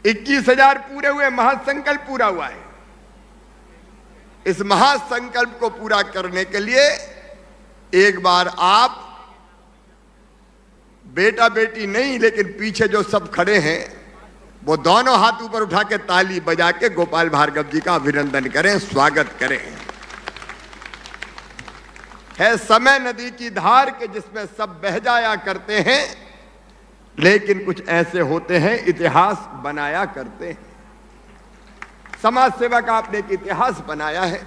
21,000 पूरे हुए, महासंकल्प पूरा हुआ है। इस महासंकल्प को पूरा करने के लिए एक बार आप, बेटा बेटी नहीं लेकिन पीछे जो सब खड़े हैं, वो दोनों हाथ ऊपर उठा के ताली बजा के गोपाल भार्गव जी का अभिनंदन करें, स्वागत करें। है समय नदी की धार के जिसमें सब बह जाया करते हैं, लेकिन कुछ ऐसे होते हैं इतिहास बनाया करते हैं। समाज सेवा का आपने एक इतिहास बनाया है।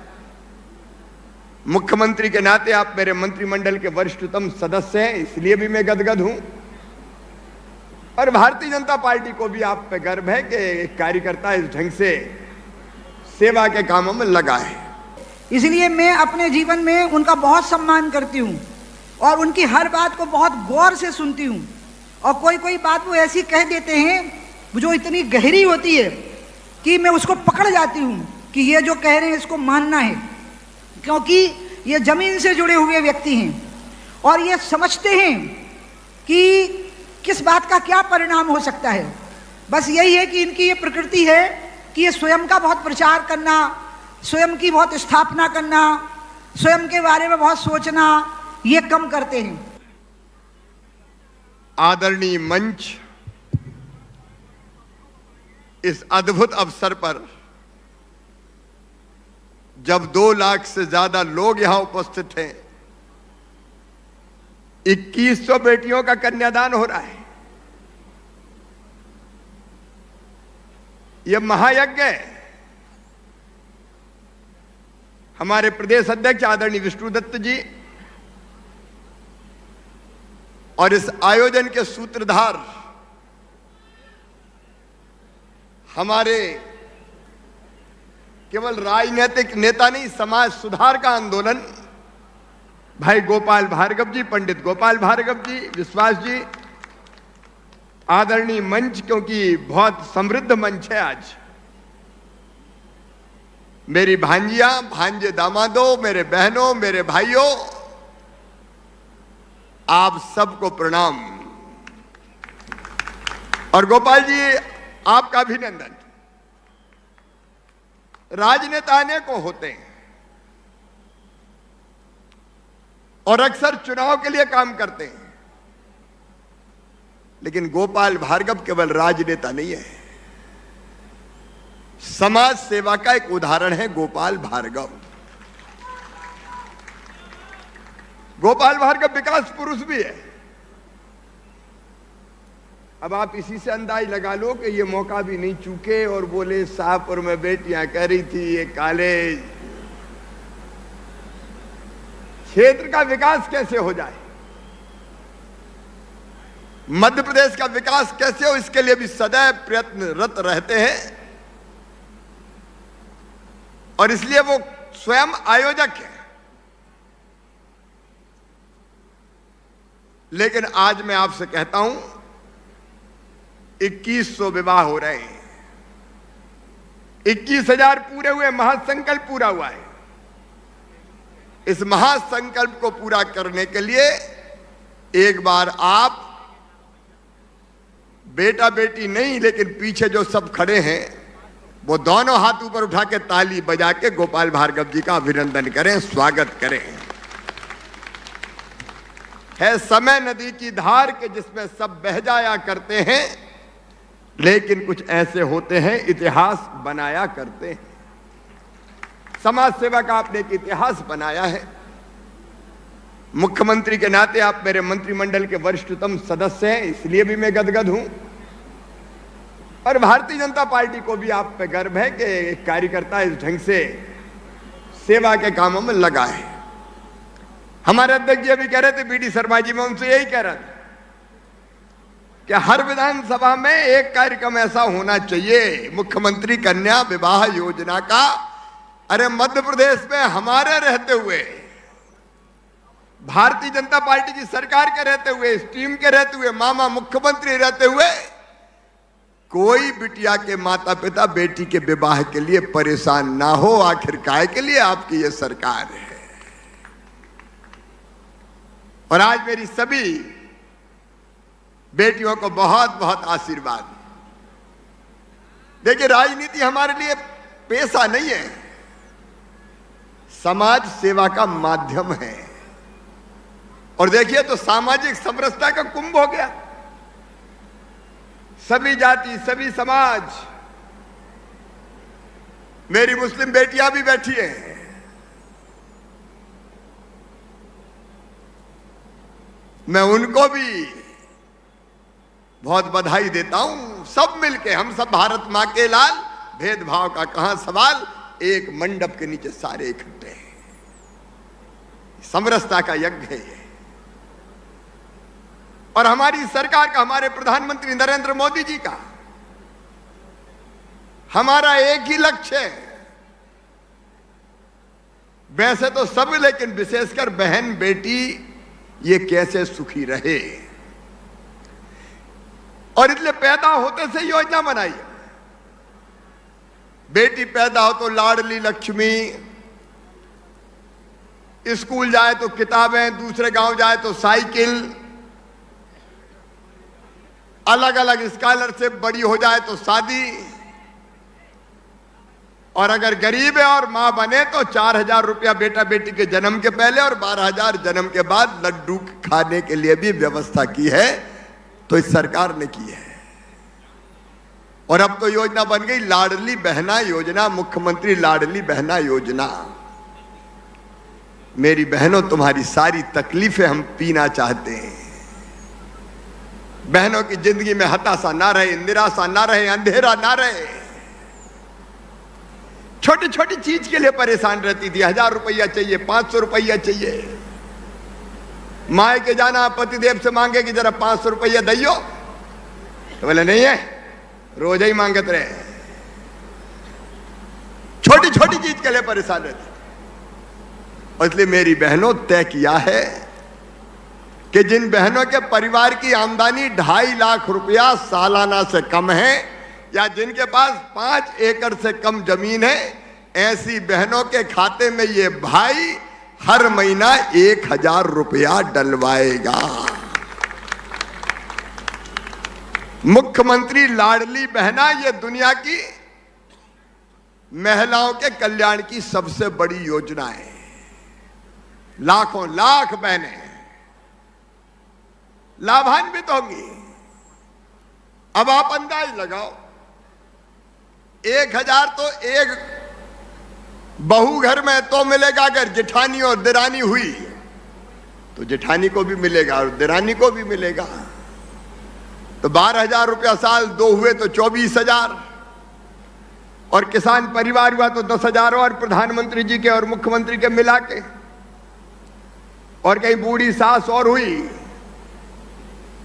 मुख्यमंत्री के नाते आप मेरे मंत्रिमंडल के वरिष्ठतम सदस्य हैं, इसलिए भी मैं गदगद हूं। और भारतीय जनता पार्टी को भी आप पे गर्व है कि एक कार्यकर्ता इस ढंग से सेवा के कामों में लगा है। इसलिए मैं अपने जीवन में उनका बहुत सम्मान करती हूँ और उनकी हर बात को बहुत गौर से सुनती हूँ। और कोई कोई बात वो ऐसी कह देते हैं जो इतनी गहरी होती है कि मैं उसको पकड़ जाती हूँ कि ये जो कह रहे हैं इसको मानना है, क्योंकि ये ज़मीन से जुड़े हुए व्यक्ति हैं और ये समझते हैं कि किस बात का क्या परिणाम हो सकता है। बस यही है कि इनकी ये प्रकृति है कि ये स्वयं का बहुत प्रचार करना, स्वयं की बहुत स्थापना करना, स्वयं के बारे में बहुत सोचना, ये कम करते हैं। आदरणीय मंच, इस अद्भुत अवसर पर जब 2 लाख से ज्यादा लोग यहां उपस्थित हैं, 2100 बेटियों का कन्यादान हो रहा है। यह महायज्ञ है। हमारे प्रदेश अध्यक्ष आदरणीय विष्णुदत्त जी और इस आयोजन के सूत्रधार हमारे केवल राजनीतिक नेता नहीं, समाज सुधार का आंदोलन भाई गोपाल भार्गव जी, पंडित गोपाल भार्गव जी, विश्वास जी, आदरणीय मंच, क्योंकि बहुत समृद्ध मंच है आज। मेरी भांजियां, भांजे, दामादों, मेरे बहनों, मेरे भाइयों, आप सबको प्रणाम। और गोपाल जी, आपका अभिनंदन। राजनेता अनेकों होते हैं और अक्सर चुनाव के लिए काम करते हैं, लेकिन गोपाल भार्गव केवल राजनेता नहीं है, समाज सेवा का एक उदाहरण है गोपाल भार्गव। गोपाल भार्गव विकास पुरुष भी है। अब आप इसी से अंदाज लगा लो कि ये मौका भी नहीं चूके और बोले शाहपुर में बेटियां कह रही थी ये कॉलेज, क्षेत्र का विकास कैसे हो जाए, मध्य प्रदेश का विकास कैसे हो, इसके लिए भी सदैव प्रयत्नरत रहते हैं। और इसलिए वो स्वयं आयोजक है। लेकिन आज मैं आपसे कहता हूं, 2100 विवाह हो रहे हैं, 21,000 पूरे हुए, महासंकल्प पूरा हुआ है। इस महासंकल्प को पूरा करने के लिए एक बार आप, बेटा बेटी नहीं लेकिन पीछे जो सब खड़े हैं, वो दोनों हाथ ऊपर उठा के ताली बजा के गोपाल भार्गव जी का अभिनंदन करें, स्वागत करें। है समय नदी की धार के जिसमें सब बह जाया करते हैं, लेकिन कुछ ऐसे होते हैं इतिहास बनाया करते हैं। समाज सेवा का आपने एक इतिहास बनाया है। मुख्यमंत्री के नाते आप मेरे मंत्रिमंडल के वरिष्ठतम सदस्य हैं, इसलिए भी मैं गदगद हूं। और भारतीय जनता पार्टी को भी आप पे गर्व है कि एक कार्यकर्ता इस ढंग से सेवा के कामों में लगा है। हमारे अध्यक्ष जी अभी कह रहे थे, बीडी शर्मा जी, मैं उनसे यही कह रहा था कि हर विधानसभा में एक कार्यक्रम ऐसा होना चाहिए मुख्यमंत्री कन्या विवाह योजना का। अरे मध्य प्रदेश में हमारे रहते हुए, भारतीय जनता पार्टी की सरकार के रहते हुए, इस टीम के रहते हुए, मामा मुख्यमंत्री रहते हुए, कोई बिटिया के माता पिता बेटी के विवाह के लिए परेशान ना हो। आखिर काय के लिए आपकी ये सरकार है। और आज मेरी सभी बेटियों को बहुत बहुत आशीर्वाद। देखिए, राजनीति हमारे लिए पेशा नहीं है, समाज सेवा का माध्यम है। और देखिए तो सामाजिक समरसता का कुंभ हो गया। सभी जाति, सभी समाज, मेरी मुस्लिम बेटियां भी बैठी हैं, मैं उनको भी बहुत बधाई देता हूं। सब मिलके, हम सब भारत मां के लाल, भेदभाव का कहां सवाल, एक मंडप के नीचे सारे इकट्ठे हैं। समरसता का यज्ञ है ये। और हमारी सरकार का, हमारे प्रधानमंत्री नरेंद्र मोदी जी का, हमारा एक ही लक्ष्य है। वैसे तो सब, लेकिन विशेषकर बहन बेटी ये कैसे सुखी रहे, और इसलिए पैदा होते से योजना बनाई। बेटी पैदा हो तो लाडली लक्ष्मी, स्कूल जाए तो किताबें, दूसरे गांव जाए तो साइकिल, अलग अलग स्कॉलरशिप, बड़ी हो जाए तो शादी, और अगर गरीब है और मां बने तो 4,000 रुपया बेटा बेटी के जन्म के पहले और 12,000 जन्म के बाद लड्डू खाने के लिए भी व्यवस्था की है, तो इस सरकार ने की है। और अब तो योजना बन गई लाडली बहना योजना, मुख्यमंत्री लाडली बहना योजना। मेरी बहनों, तुम्हारी सारी तकलीफें हम पीना चाहते हैं। बहनों की जिंदगी में हताशा ना रहे, निराशा ना रहे, अंधेरा ना रहे। छोटी छोटी चीज के लिए परेशान रहती थी, 1,000 रुपया चाहिए, 500 रुपया चाहिए। माए के जाना, पतिदेव से मांगे कि जरा 500 रुपया दइयो, तो बोले नहीं है, रोज ही मांगते रहे। छोटी छोटी चीज के लिए परेशान रहती। और इसलिए मेरी बहनों, तय किया है कि जिन बहनों के परिवार की आमदनी 2.5 लाख रुपया सालाना से कम है, या जिनके पास 5 एकड़ से कम जमीन है, ऐसी बहनों के खाते में ये भाई हर महीना 1,000 रुपया डलवाएगा। मुख्यमंत्री लाडली बहना ये दुनिया की महिलाओं के कल्याण की सबसे बड़ी योजना है। लाखों लाख बहनें लाभान्वित होंगी। अब आप अंदाज लगाओ, 1,000 तो एक बहू घर में तो मिलेगा, अगर जेठानी और दिरानी हुई तो जेठानी को भी मिलेगा और दिरानी को भी मिलेगा। तो 12,000 रुपया साल, 2 हुए तो 24,000, और किसान परिवार हुआ तो 10,000, और प्रधानमंत्री जी के और मुख्यमंत्री के मिला के, और कहीं बूढ़ी सास और हुई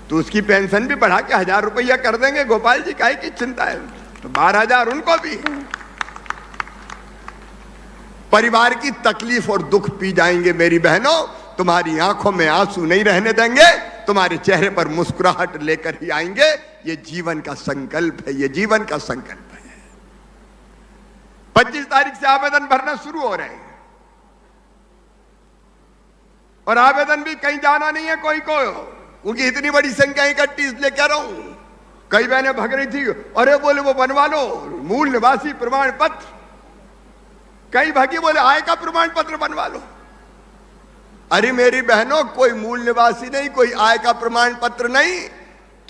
तो उसकी पेंशन भी बढ़ा के 1,000 रुपया कर देंगे। गोपाल जी काहे की चिंता है, तो 12,000 उनको भी। परिवार की तकलीफ और दुख पी जाएंगे मेरी बहनों, तुम्हारी आंखों में आंसू नहीं रहने देंगे, तुम्हारे चेहरे पर मुस्कुराहट लेकर ही आएंगे। ये जीवन का संकल्प है, ये जीवन का संकल्प है। 25 तारीख से आवेदन भरना शुरू हो रहे हैं, और आवेदन भी कहीं जाना नहीं है कोई को, क्योंकि इतनी बड़ी संख्या इकट्ठी इसलिए कह रहा हूं। कई बहनें भग रही थी, अरे बोले वो बनवा लो मूल निवासी प्रमाण पत्र, कई भागी बोले आय का प्रमाण पत्र बनवा लो। अरे मेरी बहनों, कोई मूल निवासी नहीं, कोई आय का प्रमाण पत्र नहीं,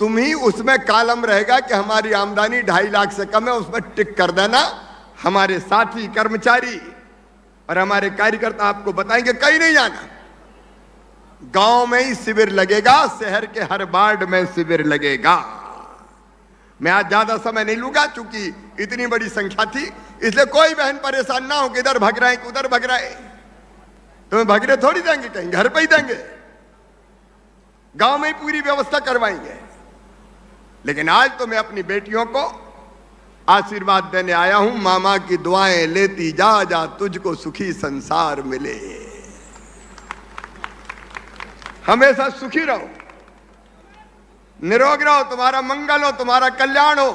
तुम ही उसमें कॉलम रहेगा कि हमारी आमदनी 2.5 लाख से कम है, उसमें टिक कर देना। हमारे साथी कर्मचारी और हमारे कार्यकर्ता आपको बताएंगे, कहीं नहीं जाना। गांव में ही शिविर लगेगा, शहर के हर वार्ड में शिविर लगेगा। मैं आज ज्यादा समय नहीं लूंगा, चूंकि इतनी बड़ी संख्या थी, इसलिए कोई बहन परेशान ना हो कि इधर भग रहे हैं कि उधर भग रहे हैं। तुम्हें भगने थोड़ी देंगे, कहीं घर पे ही देंगे, गांव में ही पूरी व्यवस्था करवाएंगे। लेकिन आज तो मैं अपनी बेटियों को आशीर्वाद देने आया हूं। मामा की दुआएं लेती जा, जा तुझको सुखी संसार मिले। हमेशा सुखी रहो, निरोग रहो, तुम्हारा मंगल हो, तुम्हारा कल्याण हो,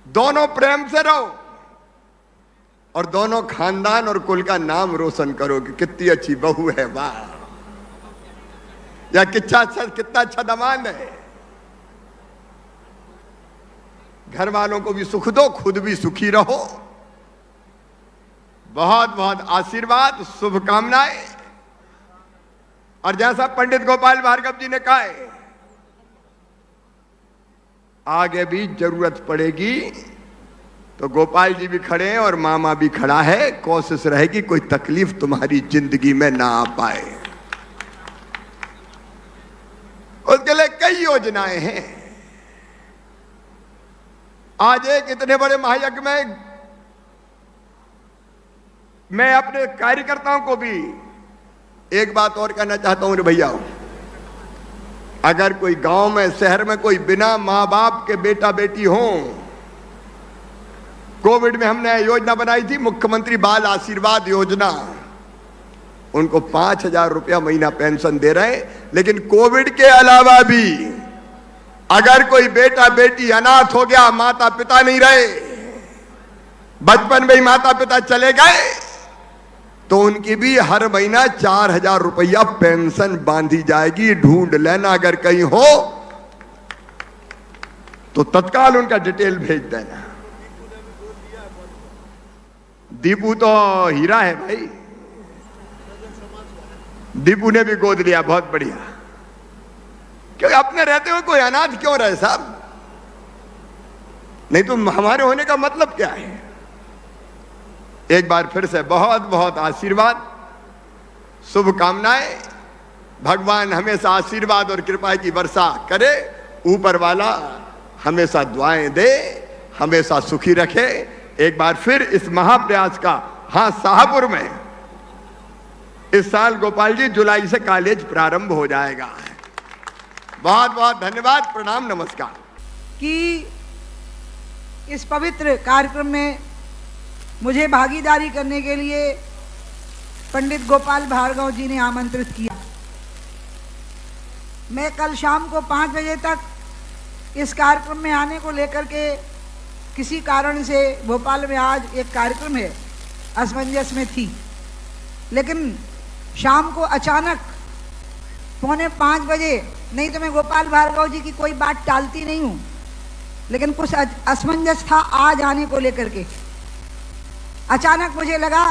दोनों प्रेम से रहो, और दोनों खानदान और कुल का नाम रोशन करो कि कितनी अच्छी बहू है, वाह, या कितना अच्छा दामाद है। घर वालों को भी सुख दो, खुद भी सुखी रहो। बहुत बहुत आशीर्वाद, शुभकामनाएं। और जैसा पंडित गोपाल भार्गव जी ने कहा है, आगे भी जरूरत पड़ेगी तो गोपाल जी भी खड़े हैं और मामा भी खड़ा है। कोशिश रहेगी कोई तकलीफ तुम्हारी जिंदगी में ना आ पाए। उसके लिए कई योजनाएं हैं। आज एक इतने बड़े महायज्ञ में मैं अपने कार्यकर्ताओं को भी एक बात और कहना चाहता हूं रे भैया, अगर कोई गांव में, शहर में कोई बिना मां बाप के बेटा बेटी हो, कोविड में हमने योजना बनाई थी मुख्यमंत्री बाल आशीर्वाद योजना, उनको 5,000 रुपया महीना पेंशन दे रहे हैं। लेकिन कोविड के अलावा भी अगर कोई बेटा बेटी अनाथ हो गया, माता पिता नहीं रहे, बचपन में ही माता पिता चले गए, तो उनकी भी हर महीना 4,000 रुपया पेंशन बांधी जाएगी। ढूंढ लेना, अगर कहीं हो तो तत्काल उनका डिटेल भेज देना। दीपू तो हीरा है भाई, दीपू ने भी गोद लिया, बहुत बढ़िया। क्योंकि अपने रहते हुए कोई अनाथ क्यों रहे साहब? नहीं तो हमारे होने का मतलब क्या है? एक बार फिर से बहुत बहुत आशीर्वाद, शुभकामनाएं। भगवान हमेशा आशीर्वाद और कृपा की वर्षा करे। ऊपर वाला हमेशा दुआएं दे, हमेशा सुखी रखे। एक बार फिर इस महाप्रयास का, हाँ, शाहपुर में इस साल गोपाल जी जुलाई से कॉलेज प्रारंभ हो जाएगा। बहुत बहुत धन्यवाद, प्रणाम, नमस्कार। कि इस पवित्र कार्यक्रम में मुझे भागीदारी करने के लिए पंडित गोपाल भार्गव जी ने आमंत्रित किया। मैं कल शाम को 5 बजे तक इस कार्यक्रम में आने को लेकर के किसी कारण से भोपाल में आज एक कार्यक्रम है, असमंजस में थी। लेकिन शाम को अचानक 4:45 बजे, नहीं तो मैं गोपाल भार्गव जी की कोई बात टालती नहीं हूँ, लेकिन कुछ असमंजस था आज आने को लेकर के। अचानक मुझे लगा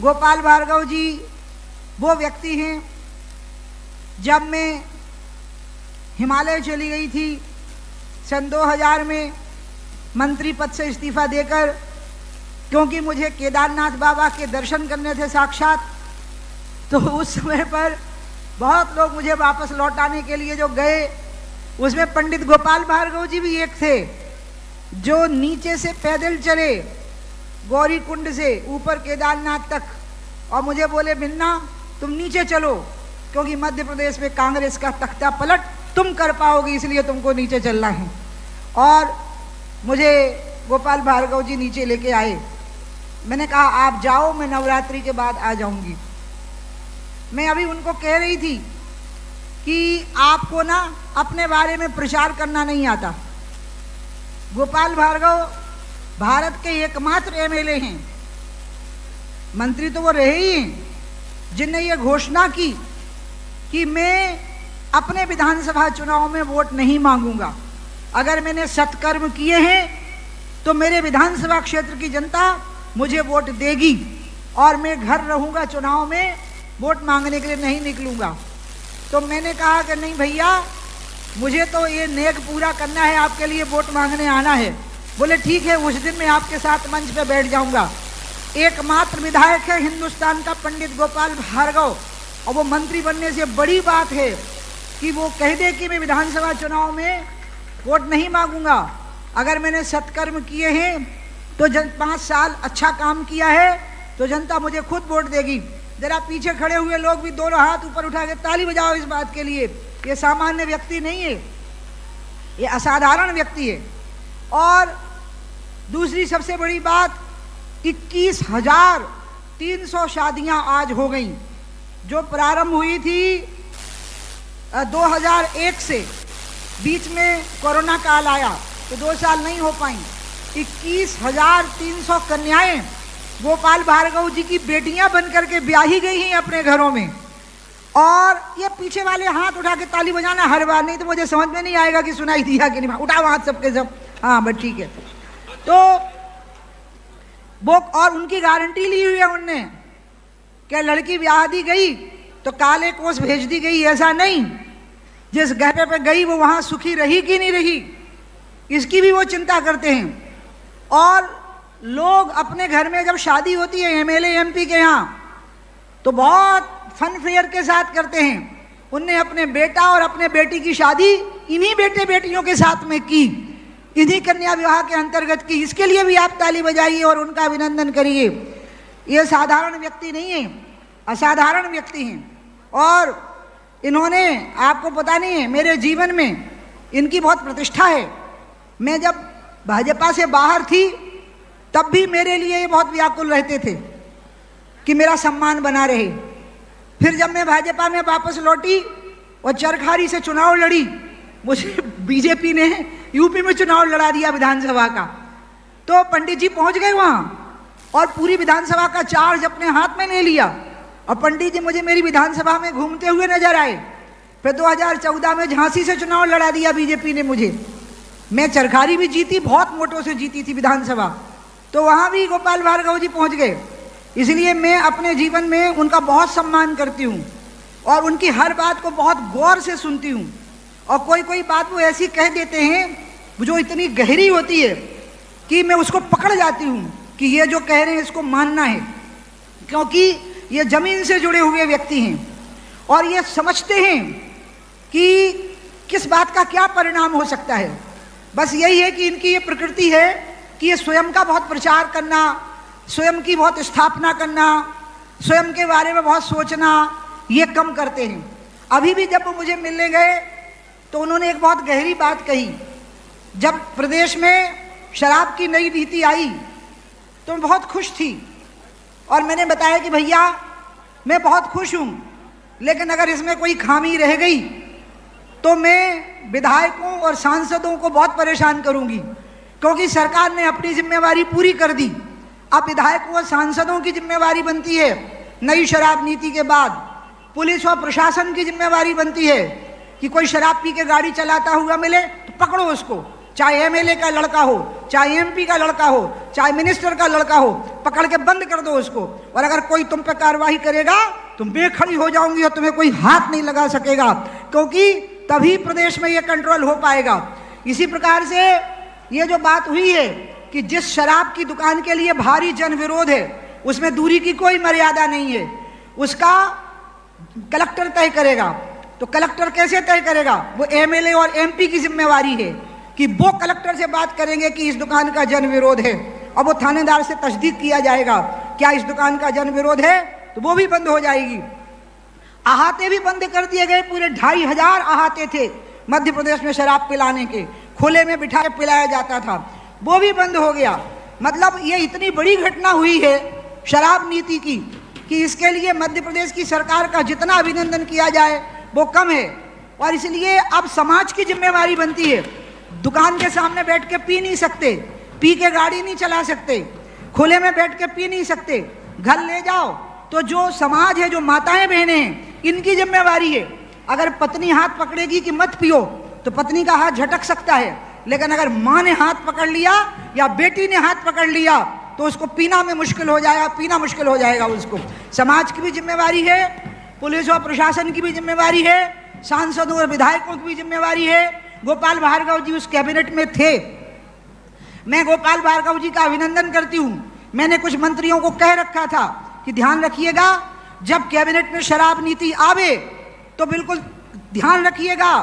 गोपाल भार्गव जी वो व्यक्ति हैं, जब मैं हिमालय चली गई थी सन 2000 में मंत्री पद से इस्तीफा देकर, क्योंकि मुझे केदारनाथ बाबा के दर्शन करने थे साक्षात, तो उस समय पर बहुत लोग मुझे वापस लौटाने के लिए जो गए, उसमें पंडित गोपाल भार्गव जी भी एक थे, जो नीचे से पैदल चले गौरी कुंड से ऊपर केदारनाथ तक, और मुझे बोले बिन्ना तुम नीचे चलो, क्योंकि मध्य प्रदेश में कांग्रेस का तख्ता पलट तुम कर पाओगी, इसलिए तुमको नीचे चलना है। और मुझे गोपाल भार्गव जी नीचे लेके आए। मैंने कहा आप जाओ, मैं नवरात्रि के बाद आ जाऊंगी। मैं अभी उनको कह रही थी कि आपको ना अपने बारे में प्रचार करना नहीं आता। गोपाल भार्गव भारत के एकमात्र एमएलए हैं, मंत्री तो वो रहे ही हैं, जिनने ये घोषणा की कि मैं अपने विधानसभा चुनाव में वोट नहीं मांगूंगा। अगर मैंने सत्कर्म किए हैं तो मेरे विधानसभा क्षेत्र की जनता मुझे वोट देगी, और मैं घर रहूंगा, चुनाव में वोट मांगने के लिए नहीं निकलूंगा। तो मैंने कहा कि नहीं भैया, मुझे तो ये नेक पूरा करना है, आपके लिए वोट मांगने आना है। बोले ठीक है, उस दिन मैं आपके साथ मंच पे बैठ जाऊंगा। एकमात्र विधायक है हिंदुस्तान का पंडित गोपाल भार्गव, और वो मंत्री बनने से बड़ी बात है कि वो कह दे कि मैं विधानसभा चुनाव में वोट नहीं मांगूंगा। अगर मैंने सत्कर्म किए हैं तो 5 साल अच्छा काम किया है तो जनता मुझे खुद वोट देगी। जरा पीछे खड़े हुए लोग भी दोनों हाथ ऊपर उठा के ताली बजाओ इस बात के लिए। ये सामान्य व्यक्ति नहीं है, ये असाधारण व्यक्ति है। और दूसरी सबसे बड़ी बात, 21,300 शादियां आज हो गई, जो प्रारंभ हुई थी 2001 से। बीच में कोरोना काल आया तो 2 साल नहीं हो पाई। 21,300 कन्याएं गोपाल भार्गव जी की बेटियां बनकर के ब्याही गई हैं अपने घरों में। और ये पीछे वाले हाथ उठा के ताली बजाना हर बार, नहीं तो मुझे समझ में नहीं आएगा कि सुनाई दिया कि नहीं। उठाओ हाथ सबके सब, हाँ बस ठीक है। तो वो और उनकी गारंटी ली हुई है उनने कि लड़की ब्याह दी गई तो काले कोस भेज दी गई, ऐसा नहीं। जिस घर पे गई वो वहां सुखी रही कि नहीं रही, इसकी भी वो चिंता करते हैं। और लोग अपने घर में जब शादी होती है एमएलए एमपी के यहाँ तो बहुत फन फेयर के साथ करते हैं। उनने अपने बेटा और अपने बेटी की शादी इन्हीं बेटे बेटियों के साथ में की, इन्हीं कन्या विवाह के अंतर्गत की। इसके लिए भी आप ताली बजाइए और उनका अभिनंदन करिए। ये साधारण व्यक्ति नहीं है, असाधारण व्यक्ति हैं। और इन्होंने, आपको पता नहीं है, मेरे जीवन में इनकी बहुत प्रतिष्ठा है। मैं जब भाजपा से बाहर थी तब भी मेरे लिए ये बहुत व्याकुल रहते थे कि मेरा सम्मान बना रहे। फिर जब मैं भाजपा में वापस लौटी और चरखारी से चुनाव लड़ी, मुझे बीजेपी ने यूपी में चुनाव लड़ा दिया विधानसभा का, तो पंडित जी पहुंच गए वहां और पूरी विधानसभा का चार्ज अपने हाथ में ले लिया। और पंडित जी मुझे मेरी विधानसभा में घूमते हुए नजर आए। फिर 2014 में झांसी से चुनाव लड़ा दिया बीजेपी ने मुझे। मैं चरखारी भी जीती, बहुत वोटों से जीती थी विधानसभा, तो वहां भी गोपाल भार्गव जी पहुंच गए। इसलिए मैं अपने जीवन में उनका बहुत सम्मान करती हूँ और उनकी हर बात को बहुत गौर से सुनती हूँ। और कोई कोई बात वो ऐसी कह देते हैं जो इतनी गहरी होती है कि मैं उसको पकड़ जाती हूँ कि ये जो कह रहे हैं इसको मानना है, क्योंकि ये जमीन से जुड़े हुए व्यक्ति हैं और ये समझते हैं कि किस बात का क्या परिणाम हो सकता है। बस यही है कि इनकी ये प्रकृति है कि ये स्वयं का बहुत प्रचार करना, स्वयं की बहुत स्थापना करना, स्वयं के बारे में बहुत सोचना, ये कम करते हैं। अभी भी जब वो मुझे मिलने गए तो उन्होंने एक बहुत गहरी बात कही। जब प्रदेश में शराब की नई नीति आई तो मैं बहुत खुश थी और मैंने बताया कि भैया मैं बहुत खुश हूँ, लेकिन अगर इसमें कोई खामी रह गई तो मैं विधायकों और सांसदों को बहुत परेशान करूँगी, क्योंकि सरकार ने अपनी जिम्मेवारी पूरी कर दी। अब विधायकों और सांसदों की जिम्मेवारी बनती है नई शराब नीति के बाद, पुलिस और प्रशासन की जिम्मेवारी बनती है कि कोई शराब पी के गाड़ी चलाता हुआ मिले तो पकड़ो उसको, चाहे एमएलए का लड़का हो, चाहे एमपी का लड़का हो, चाहे मिनिस्टर का लड़का हो, पकड़ के बंद कर दो उसको। और अगर कोई तुम पे कार्रवाई करेगा तो मैं खड़ी हो जाऊंगी और तुम्हें कोई हाथ नहीं लगा सकेगा, क्योंकि तभी प्रदेश में ये कंट्रोल हो पाएगा। इसी प्रकार से ये जो बात हुई है कि जिस शराब की दुकान के लिए भारी जन विरोध है उसमें दूरी की कोई मर्यादा नहीं है, उसका कलेक्टर तय करेगा। तो कलेक्टर कैसे तय करेगा? वो एमएलए और एमपी की जिम्मेवारी है कि वो कलेक्टर से बात करेंगे कि इस दुकान का जन विरोध है, और वो थानेदार से तस्दीक किया जाएगा क्या इस दुकान का जन विरोध है, तो वो भी बंद हो जाएगी। अहाते भी बंद कर दिए गए, पूरे 2500 अहाते थे मध्य प्रदेश में शराब पिलाने के, खुले में बिठा के पिलाया जाता था, वो भी बंद हो गया। मतलब ये इतनी बड़ी घटना हुई है शराब नीति की कि इसके लिए मध्य प्रदेश की सरकार का जितना अभिनंदन किया जाए वो कम है। और इसलिए अब समाज की जिम्मेवारी बनती है, दुकान के सामने बैठ के पी नहीं सकते, पी के गाड़ी नहीं चला सकते, खुले में बैठ के पी नहीं सकते, घर ले जाओ। तो जो समाज है, जो माताएं बहनें हैं, इनकी जिम्मेवारी है। अगर पत्नी हाथ पकड़ेगी कि मत पियो तो पत्नी का हाथ झटक सकता है, लेकिन अगर माँ ने हाथ पकड़ लिया या बेटी ने हाथ पकड़ लिया तो उसको पीना में मुश्किल हो जाएगा, पीना मुश्किल हो जाएगा उसको। समाज की भी जिम्मेवारी है, पुलिस और प्रशासन की भी जिम्मेवारी है, सांसदों और विधायकों की भी जिम्मेवारी है। गोपाल भार्गव जी उस कैबिनेट में थे, मैं गोपाल भार्गव जी का अभिनंदन करती हूँ। मैंने कुछ मंत्रियों को कह रखा था कि ध्यान रखिएगा जब कैबिनेट में शराब नीति आवे तो बिल्कुल ध्यान रखिएगा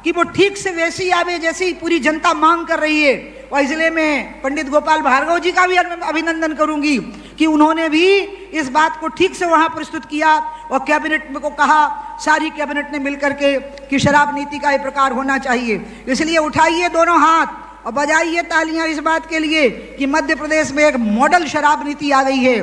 कि वो ठीक से वैसी आवे जैसी पूरी जनता मांग कर रही है। और इसलिए मैं पंडित गोपाल भार्गव जी का भी अभिनंदन करूंगी कि उन्होंने भी इस बात को ठीक से वहां प्रस्तुत किया और कैबिनेट में को कहा, सारी कैबिनेट ने मिलकर के कि शराब नीति का ये प्रकार होना चाहिए। इसलिए उठाइए दोनों हाथ और बजाइए तालियां इस बात के लिए कि मध्य प्रदेश में एक मॉडल शराब नीति आ गई है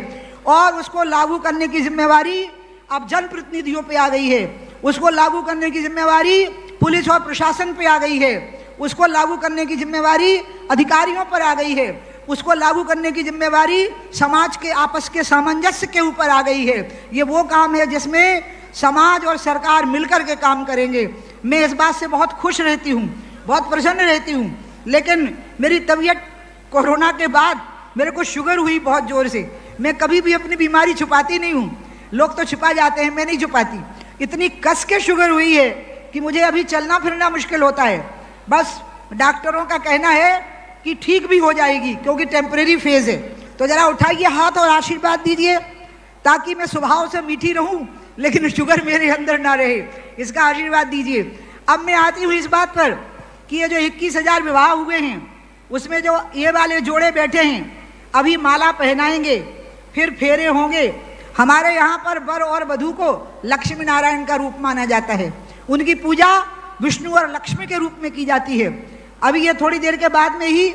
और उसको लागू करने की जिम्मेवारी अब जनप्रतिनिधियों पे आ गई है, उसको लागू करने की जिम्मेवारी पुलिस और प्रशासन पे आ गई है, उसको लागू करने की जिम्मेवारी अधिकारियों पर आ गई है, उसको लागू करने की जिम्मेवारी समाज के आपस के सामंजस्य के ऊपर आ गई है। ये वो काम है जिसमें समाज और सरकार मिलकर के काम करेंगे। मैं इस बात से बहुत खुश रहती हूँ, बहुत प्रसन्न रहती हूँ। लेकिन मेरी तबीयत कोरोना के बाद मेरे को शुगर हुई बहुत जोर से। मैं कभी भी अपनी बीमारी छुपाती नहीं हूँ, लोग तो छुपा जाते हैं, मैं नहीं छुपाती। इतनी कस के शुगर हुई है कि मुझे अभी चलना फिरना मुश्किल होता है। बस डॉक्टरों का कहना है कि ठीक भी हो जाएगी क्योंकि टेम्परेरी फेज है। तो जरा उठाइए हाथ और आशीर्वाद दीजिए ताकि मैं स्वभाव से मीठी रहूं लेकिन शुगर मेरे अंदर ना रहे, इसका आशीर्वाद दीजिए। अब मैं आती हूँ इस बात पर कि ये जो 21,000 विवाह हुए हैं उसमें जो ये वाले जोड़े बैठे हैं अभी माला पहनाएंगे, फिर फेरे होंगे। हमारे यहाँ पर वर और वधू को लक्ष्मी नारायण का रूप माना जाता है, उनकी पूजा विष्णु और लक्ष्मी के रूप में की जाती है। अभी ये थोड़ी देर के बाद में ही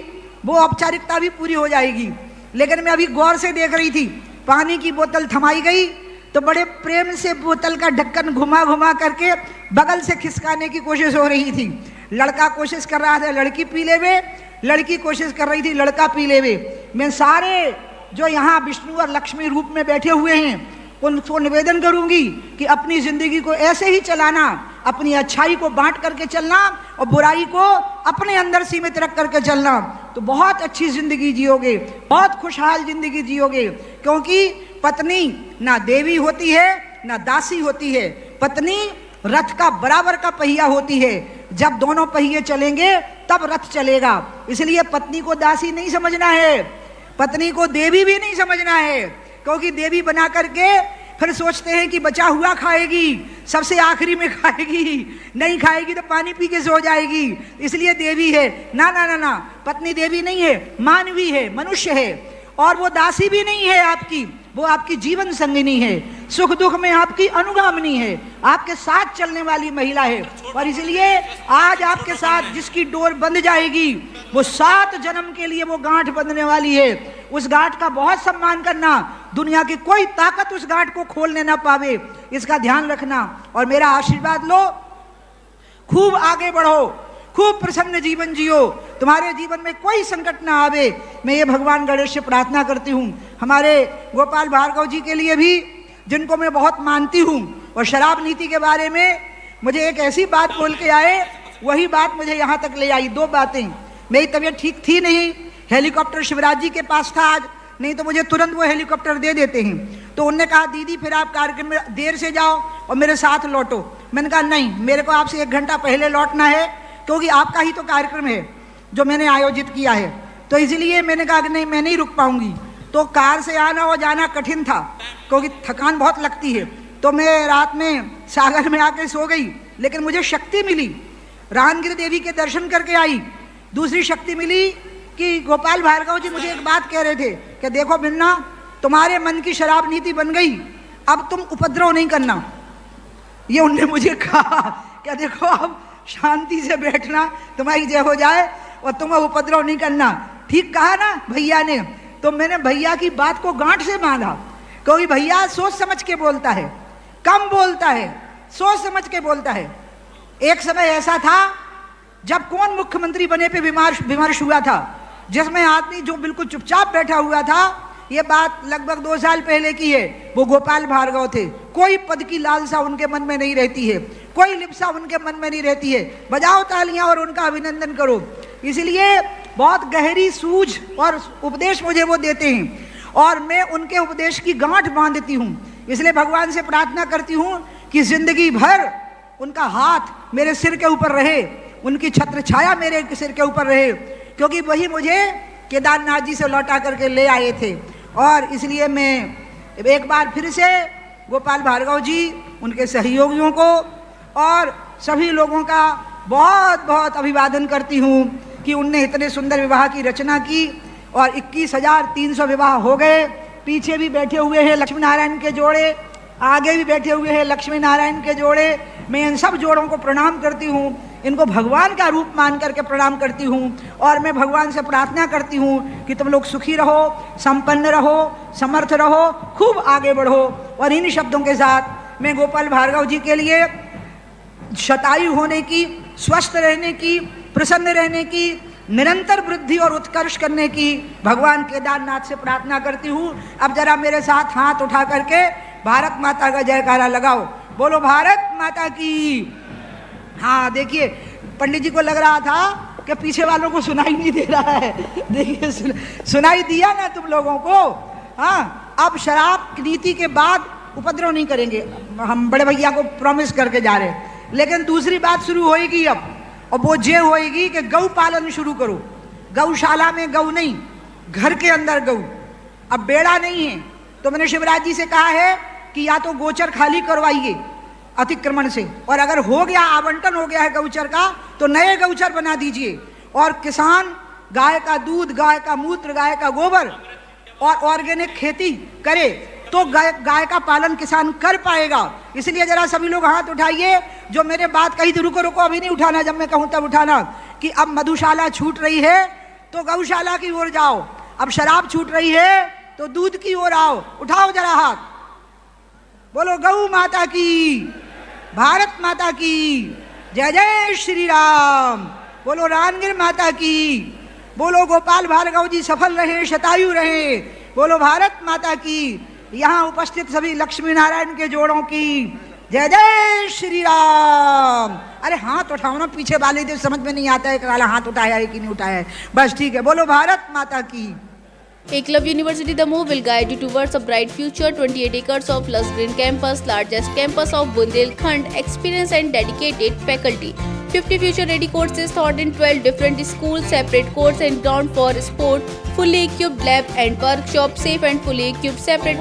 वो औपचारिकता भी पूरी हो जाएगी। लेकिन मैं अभी गौर से देख रही थी, पानी की बोतल थमाई गई तो बड़े प्रेम से बोतल का ढक्कन घुमा घुमा करके बगल से खिसकाने की कोशिश हो रही थी। लड़का कोशिश कर रहा था लड़की पी लेवे, लड़की कोशिश कर रही थी लड़का पी लेवे। मैं सारे जो यहाँ विष्णु और लक्ष्मी रूप में बैठे हुए हैं उनको निवेदन करूंगी कि अपनी जिंदगी को ऐसे ही चलाना, अपनी अच्छाई को बांट करके चलना और बुराई को अपने अंदर सीमित रख करके चलना, तो बहुत अच्छी जिंदगी जियोगे, बहुत खुशहाल जिंदगी जियोगे। क्योंकि पत्नी ना देवी होती है ना दासी होती है, पत्नी रथ का बराबर का पहिया होती है। जब दोनों पहिए चलेंगे तब रथ चलेगा। इसलिए पत्नी को दासी नहीं समझना है, पत्नी को देवी भी नहीं समझना है, क्योंकि देवी बना करके फिर सोचते हैं कि बचा हुआ खाएगी, सबसे आखिरी में खाएगी, नहीं खाएगी तो पानी पी के सो जाएगी, इसलिए देवी है। ना ना ना ना, पत्नी देवी नहीं है, मानवी है, मनुष्य है। और वो दासी भी नहीं है आपकी, वो आपकी जीवन संगिनी है, सुख दुख में आपकी अनुगामिनी है, आपके साथ चलने वाली महिला है। और इसलिए आज आपके साथ जिसकी डोर बंध जाएगी वो 7 जन्म के लिए वो गांठ बंधने वाली है। उस गांठ का बहुत सम्मान करना, दुनिया की कोई ताकत उस गांठ को खोलने ना पावे, इसका ध्यान रखना। और मेरा आशीर्वाद लो, खूब आगे बढ़ो, खूब प्रसन्न जीवन जियो, तुम्हारे जीवन में कोई संकट ना आवे। मैं ये भगवान गणेश से प्रार्थना करती हूँ। हमारे गोपाल भार्गव जी के लिए भी, जिनको मैं बहुत मानती हूँ, और शराब नीति के बारे में मुझे एक ऐसी बात बोल के आए, वही बात मुझे यहाँ तक ले आई। 2 बातें, मेरी तबीयत ठीक थी नहीं, हेलीकॉप्टर शिवराज जी के पास था आज, नहीं तो मुझे तुरंत वो हेलीकॉप्टर दे देते हैं। तो उन्होंने कहा दीदी फिर आप कार्यक्रम में देर से जाओ और मेरे साथ लौटो। मैंने कहा नहीं, मेरे को आपसे 1 घंटा पहले लौटना है, क्योंकि आपका ही तो कार्यक्रम है जो मैंने आयोजित किया है। तो इसलिए मैंने कहा कि नहीं, मैं नहीं रुक पाऊंगी। तो कार से आना और जाना कठिन था क्योंकि थकान बहुत लगती है। तो मैं रात में सागर में आके सो गई, लेकिन मुझे शक्ति मिली, रानगिरी देवी के दर्शन करके आई। दूसरी शक्ति मिली कि गोपाल भार्गव जी मुझे एक बात कह रहे थे कि देखो बिन्ना, तुम्हारे मन की शराब नीति बन गई, अब तुम उपद्रव नहीं करना। ये उनने मुझे कहा कि देखो अब शांति से बैठना, तुम्हारी जय हो जाए, और तुम अब उपद्रव नहीं करना। ठीक कहा ना भैया ने? तो मैंने भैया की बात को गांठ से बांधा, क्योंकि भैया सोच समझ के बोलता है, कम बोलता है, सोच समझ के बोलता है। एक समय ऐसा था जब कौन मुख्यमंत्री बने पे विमर्श हुआ था, जिसमें आदमी जो बिल्कुल चुपचाप बैठा हुआ था, ये बात लगभग 2 साल पहले की है, वो गोपाल भार्गव थे। कोई पद की लालसा उनके मन में नहीं रहती है, कोई लिप्सा उनके मन में नहीं रहती है। बजाओ तालियां और उनका अभिनंदन करो। इसलिए बहुत गहरी सूझ और उपदेश मुझे वो देते हैं, और मैं उनके उपदेश की गांठ बांधती हूँ। इसलिए भगवान से प्रार्थना करती हूँ कि जिंदगी भर उनका हाथ मेरे सिर के ऊपर रहे, उनकी छत्र छाया मेरे सिर के ऊपर रहे, क्योंकि वही मुझे केदारनाथ जी से लौटा करके ले आए थे। और इसलिए मैं एक बार फिर से गोपाल भार्गव जी, उनके सहयोगियों को और सभी लोगों का बहुत बहुत अभिवादन करती हूँ कि उनने इतने सुंदर विवाह की रचना की, और 21,300 विवाह हो गए। पीछे भी बैठे हुए हैं लक्ष्मी नारायण के जोड़े, आगे भी बैठे हुए हैं लक्ष्मी नारायण के जोड़े। मैं इन सब जोड़ों को प्रणाम करती हूँ, इनको भगवान का रूप मान करके प्रणाम करती हूँ। और मैं भगवान से प्रार्थना करती हूँ कि तुम लोग सुखी रहो, संपन्न रहो, समर्थ रहो, खूब आगे बढ़ो। और इन शब्दों के साथ मैं गोपाल भार्गव जी के लिए शतायु होने की, स्वस्थ रहने की, प्रसन्न रहने की, निरंतर वृद्धि और उत्कर्ष करने की भगवान केदारनाथ से प्रार्थना करती हूँ। अब जरा मेरे साथ हाथ उठा करके भारत माता का जयकारा लगाओ, बोलो भारत माता की। हाँ देखिए, पंडित जी को लग रहा था कि पीछे वालों को सुनाई नहीं दे रहा है। देखिए सुनाई दिया ना तुम लोगों को। हाँ, अब शराब नीति के बाद उपद्रव नहीं करेंगे, हम बड़े भैया को प्रॉमिस करके जा रहे हैं। लेकिन दूसरी बात शुरू होएगी अब, और वो ये होएगी कि गौ पालन शुरू करो। गौशाला में गौ नहीं, घर के अंदर गौ। अब बेड़ा नहीं है तो मैंने शिवराज जी से कहा है कि या तो गोचर खाली करवाइए अतिक्रमण से, और अगर हो गया, आवंटन हो गया है गौचर का, तो नए गौचर बना दीजिए। और किसान गाय का दूध, गाय का मूत्र, गाय का गोबर और ऑर्गेनिक खेती करे तो गाय का पालन किसान कर पाएगा। इसलिए जरा सभी लोग हाथ उठाइए जो मेरे बात कही थी। रुको रुको, अभी नहीं उठाना, जब मैं कहूं तब उठाना। कि अब मधुशाला छूट रही है तो गौशाला की ओर जाओ, अब शराब छूट रही है तो दूध की ओर आओ। उठाओ जरा हाथ, बोलो गौ माता की, भारत माता की, जय जय श्री राम। बोलो रामगिर माता की, बोलो गोपाल भार्गव जी सफल रहे, शतायु रहे। बोलो भारत माता की, यहाँ उपस्थित सभी लक्ष्मी नारायण के जोड़ों की जय जय श्री राम। अरे हाथ उठाओ ना, पीछे वाले तो समझ में नहीं आता है कि हाथ उठाया है कि नहीं उठाया है। बस ठीक है, बोलो भारत माता की। Eklavya University Damoh will guide you towards a bright future. 28 acres of lush green campus, largest campus of Bundelkhand, experienced and dedicated faculty. 50 future-ready courses taught in 12 different schools, separate courts and ground for sport, fully equipped lab and workshop, safe and fully equipped separate